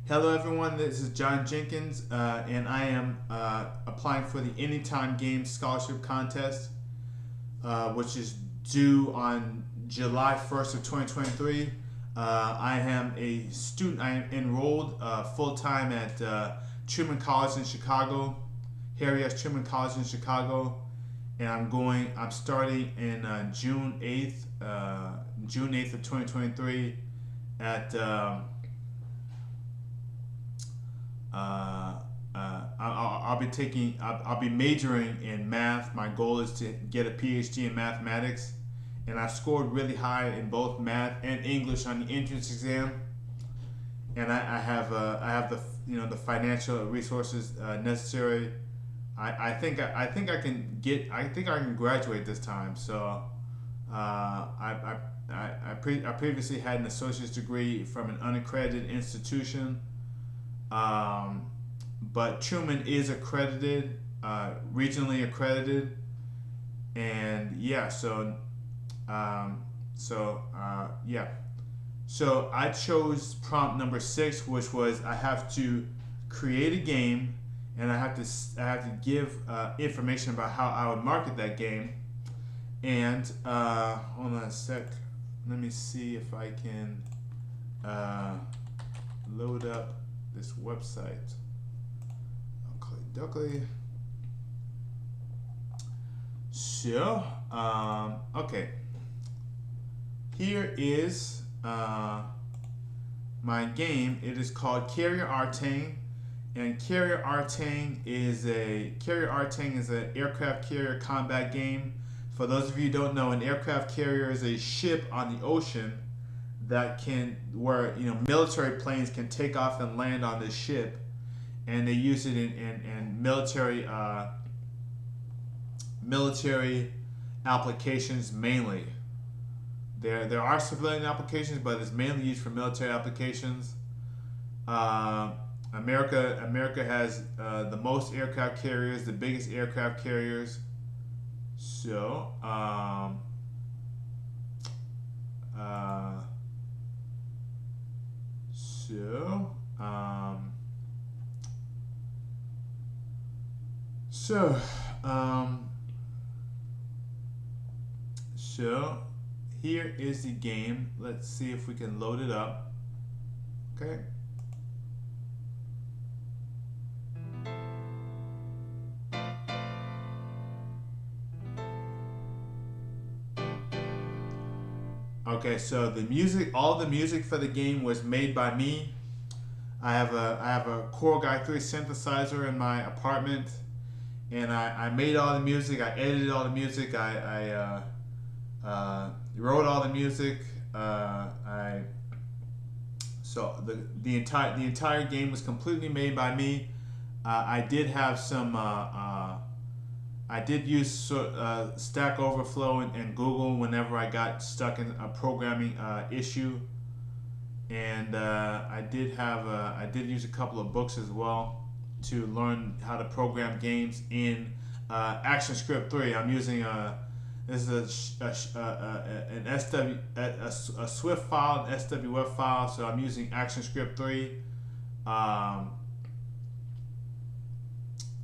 Hello, everyone. This is John Jenkins, and I am applying for the Anytime Games Scholarship Contest, which is due on July 1st of 2023. I am a student. I am enrolled full time at Truman College in Chicago, Harry S. Truman College in Chicago, and I'm starting in June 8th of 2023 at. I'll be majoring in math. My goal is to get a PhD in mathematics, and I scored really high in both math and English on the entrance exam. And I have the financial resources necessary. I think I can graduate this time. So I previously had an associate's degree from an unaccredited institution. But Truman is accredited, regionally accredited, and yeah. Yeah. So I chose prompt number 6, which was I have to create a game, and I have to give information about how I would market that game. And hold on a sec. Let me see if I can load up this website. Okay. So, okay. Here is my game. It is called Carrier Artane, and Carrier Artane is an aircraft carrier combat game. For those of you who don't know, an aircraft carrier is a ship on the ocean where military planes can take off and land on this ship, and they use it in military applications mainly. There are civilian applications, but it's mainly used for military applications. America has the most aircraft carriers, the biggest aircraft carriers. So So here is the game. Let's see if we can load it up. Okay. Okay, so all the music for the game was made by me. I have a Core Guy 3 synthesizer in my apartment, and I made all the music. I edited all the music. I wrote all the music. The entire game was completely made by me. I did have some. I did use Stack Overflow and Google whenever I got stuck in a programming issue, and I did use a couple of books as well to learn how to program games in ActionScript 3. I'm using this is a Swift file, an SWF file, so I'm using ActionScript 3,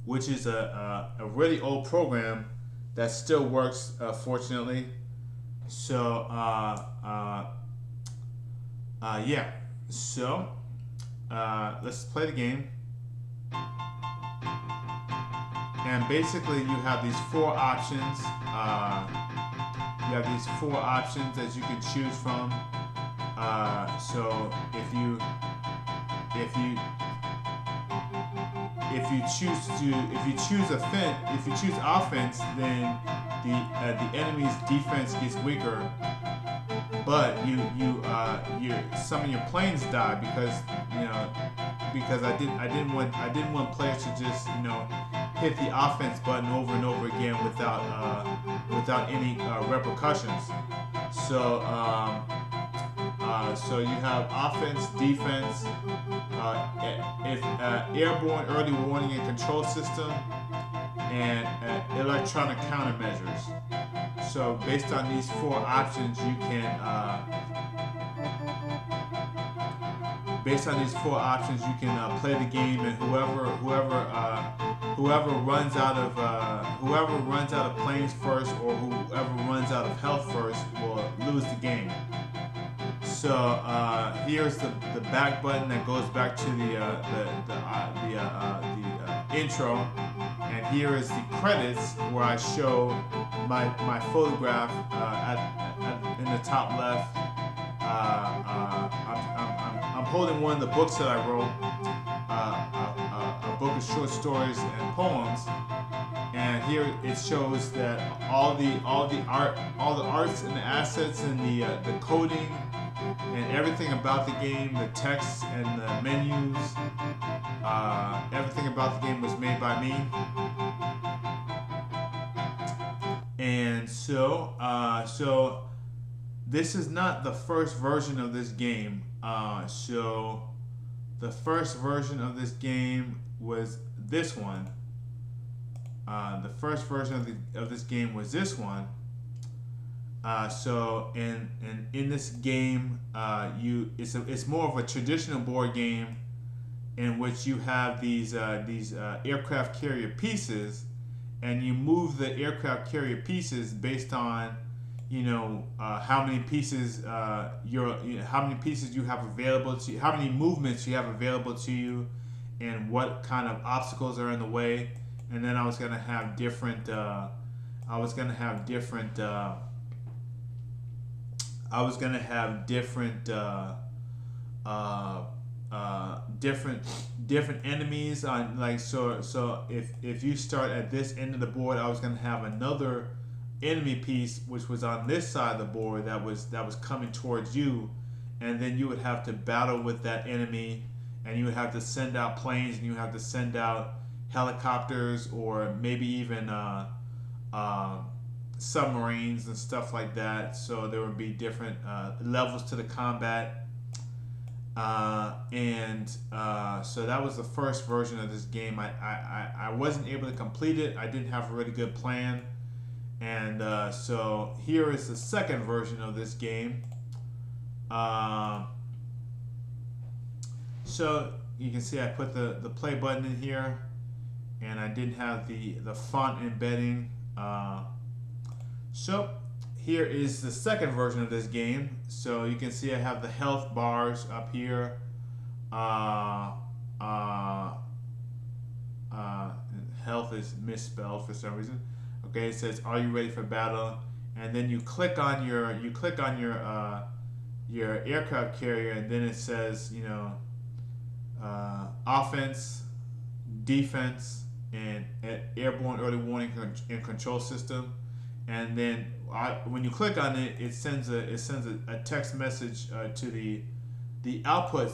which is a really old program that still works, fortunately. So yeah. So let's play the game. And basically, you have these 4 options. That you can choose from. So if you choose offense, then the enemy's defense gets weaker. But some of your planes die because I didn't want players to just hit the offense button over and over again without any repercussions. So you have offense, defense, airborne early warning and control system, and electronic countermeasures. So based on these 4 options, you can based on these four options, you can play the game, and whoever runs out of planes first, or whoever runs out of health first, will lose the game. So here's the back button that goes back to the intro, and here is the credits where I show my photograph in the top left. I'm holding one of the books that I wrote, a book of short stories and poems, and here it shows that all the arts and the assets and the coding and everything about the game, the text and the menus, everything about the game was made by me. And so this is not the first version of this game. So the first version of this game was this one. The first version of this game was this one. So in this game, it's more of a traditional board game in which you have these aircraft carrier pieces, and you move the aircraft carrier pieces based on how many pieces how many pieces you have available to you, how many movements you have available to you, and what kind of obstacles are in the way. And then I was gonna have different different enemies on, like, so if you start at this end of the board, I was gonna have another enemy piece which was on this side of the board that was coming towards you, and then you would have to battle with that enemy, and you would have to send out planes, and you have to send out helicopters, or maybe even submarines and stuff like that. So there would be different levels to the combat, and so that was the first version of this game. I wasn't able to complete it. I didn't have a really good plan, and so here is the second version of this game. So you can see I put the play button in here, and I didn't have the font embedding. So here is the second version of this game. So you can see I have the health bars up here. Health is misspelled for some reason. Okay, it says, "Are you ready for battle?" And then you click on your aircraft carrier, and then it says offense, defense, and airborne early warning and control system. And then when you click on it, it sends a text message to the output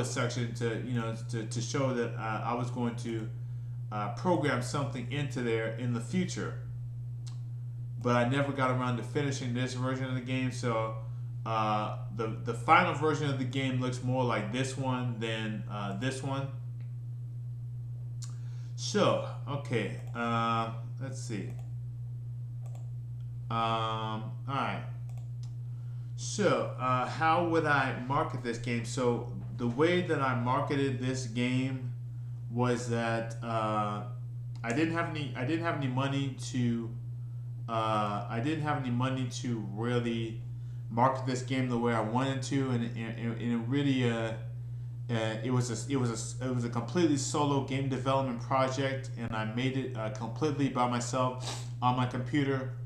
section to show that I was going to program something into there in the future. But I never got around to finishing this version of the game. So the final version of the game looks more like this one than this one. So okay, let's see. Alright. So, how would I market this game? So, the way that I marketed this game was that I didn't have any money to really market this game the way I wanted to, and it really it was a completely solo game development project, and I made it completely by myself on my computer.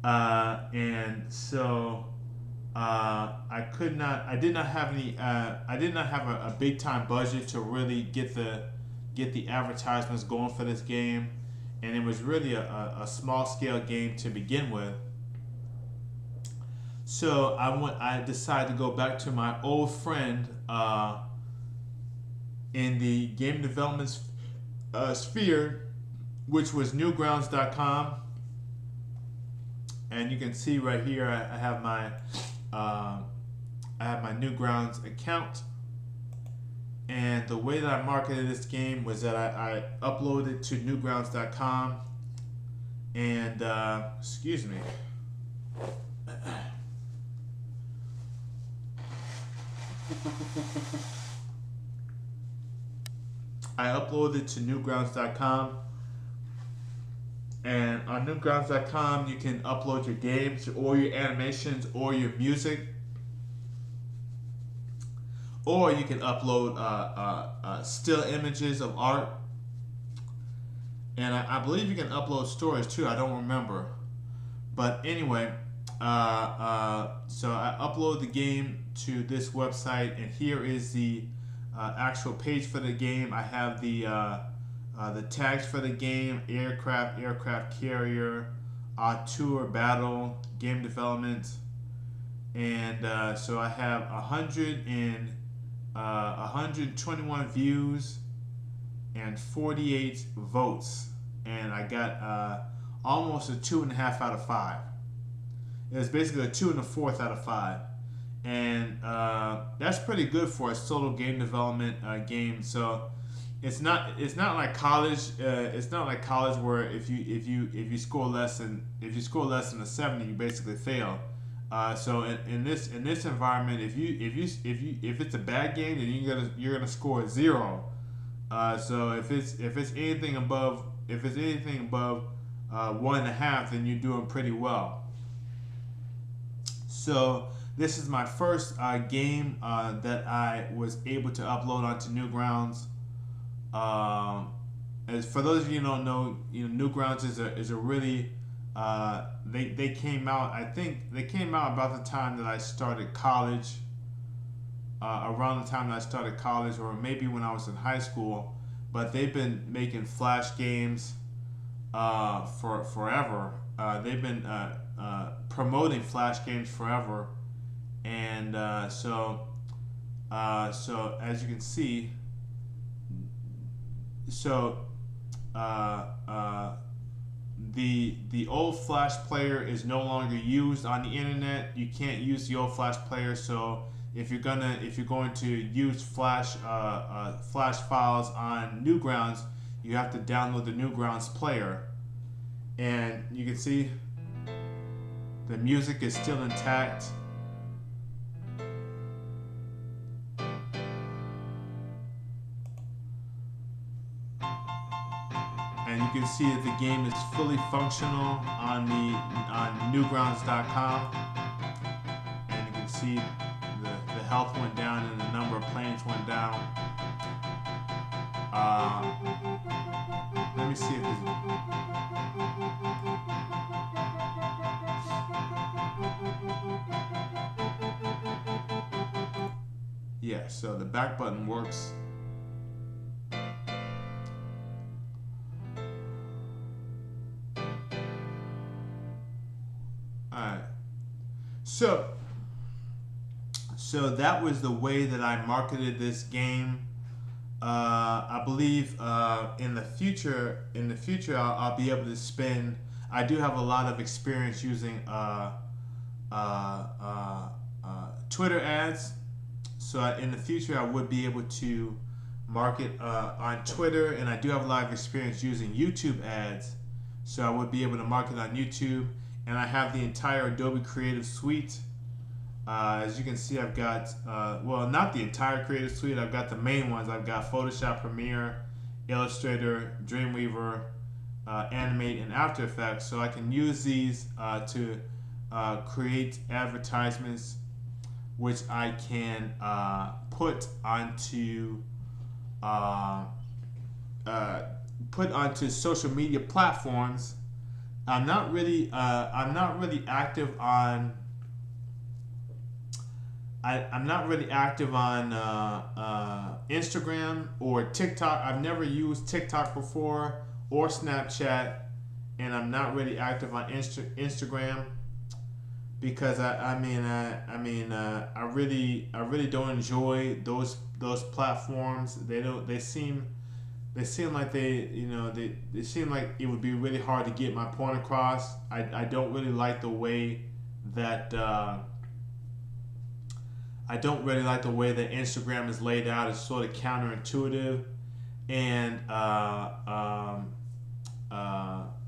And so I did not have a big time budget to really get the advertisements going for this game, and it was really a small scale game to begin with. So I decided to go back to my old friend in the game development sphere, which was newgrounds.com. And you can see right here, I have my Newgrounds account. And the way that I marketed this game was that I uploaded it to newgrounds.com. And excuse me. I uploaded to newgrounds.com, and on newgrounds.com you can upload your games or your animations or your music, or you can upload still images of art, and I believe you can upload stories too. I don't remember, but anyway, so I upload the game to this website, and here is the actual page for the game. I have the tags for the game: aircraft, aircraft carrier, tour, battle, game development, and so I have 121 views and 48 votes, and I got almost a 2.5 out of 5. It was basically a 2 1/4 out of 5, and that's pretty good for a solo game development game. So it's not like college. It's not like college where if you score less than a 70, you basically fail. So in this environment, if it's a bad game, then you're gonna score 0. So if it's anything above 1.5, then you're doing pretty well. So this is my first game that I was able to upload onto Newgrounds. As for those of you who don't know, Newgrounds is a really they came out. I think they came out about the time that I started college. Around the time that I started college, or maybe when I was in high school. But they've been making Flash games for forever. They've been promoting Flash games forever, and so as you can see, so the old Flash player is no longer used on the internet. You can't use the old Flash player, so if you're going to use Flash files on Newgrounds, you have to download the Newgrounds player, and you can see the music is still intact. And you can see that the game is fully functional on newgrounds.com, and you can see the health went down and the number of planes went down. Let me see if there's. Yeah, so the back button works. Alright. So that was the way that I marketed this game. I believe in the future, I'll be able to spend. I do have a lot of experience using Twitter ads. So in the future, I would be able to market on Twitter, and I do have a lot of experience using YouTube ads. So I would be able to market on YouTube, and I have the entire Adobe Creative Suite. As you can see, I've got, well, not the entire Creative Suite. I've got the main ones. I've got Photoshop, Premiere, Illustrator, Dreamweaver, Animate, and After Effects. So I can use these to create advertisements, which I can put onto social media platforms. I'm not really active on. I'm not really active on Instagram or TikTok. I've never used TikTok before or Snapchat, and I'm not really active on Instagram because I really don't enjoy those platforms. They seem like they seem like it would be really hard to get my point across. I don't really like the way that. I don't really like the way that Instagram is laid out. It's sort of counterintuitive, and I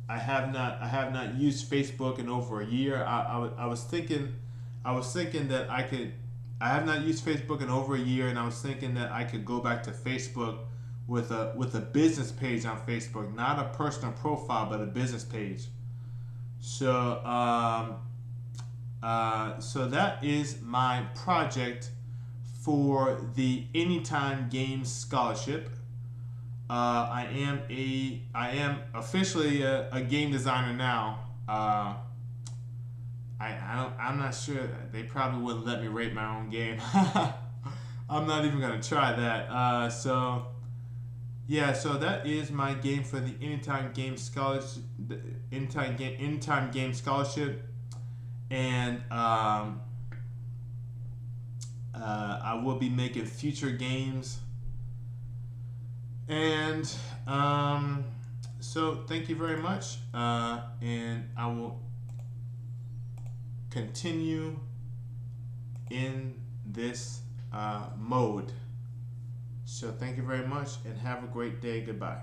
have not used Facebook in over a year. I was thinking that I could I have not used Facebook in over a year, and I was thinking that I could go back to Facebook with a business page on Facebook, not a personal profile, but a business page. So so that is my project for the Anytime Games Scholarship. I am officially a game designer now. I'm not sure. They probably wouldn't let me rate my own game. I'm not even gonna try that. So yeah, so that is my game for the Anytime Game Scholarship, the Anytime Game Scholarship, and I will be making future games. And so thank you very much, and I will continue in this mode. So thank you very much and have a great day. Goodbye.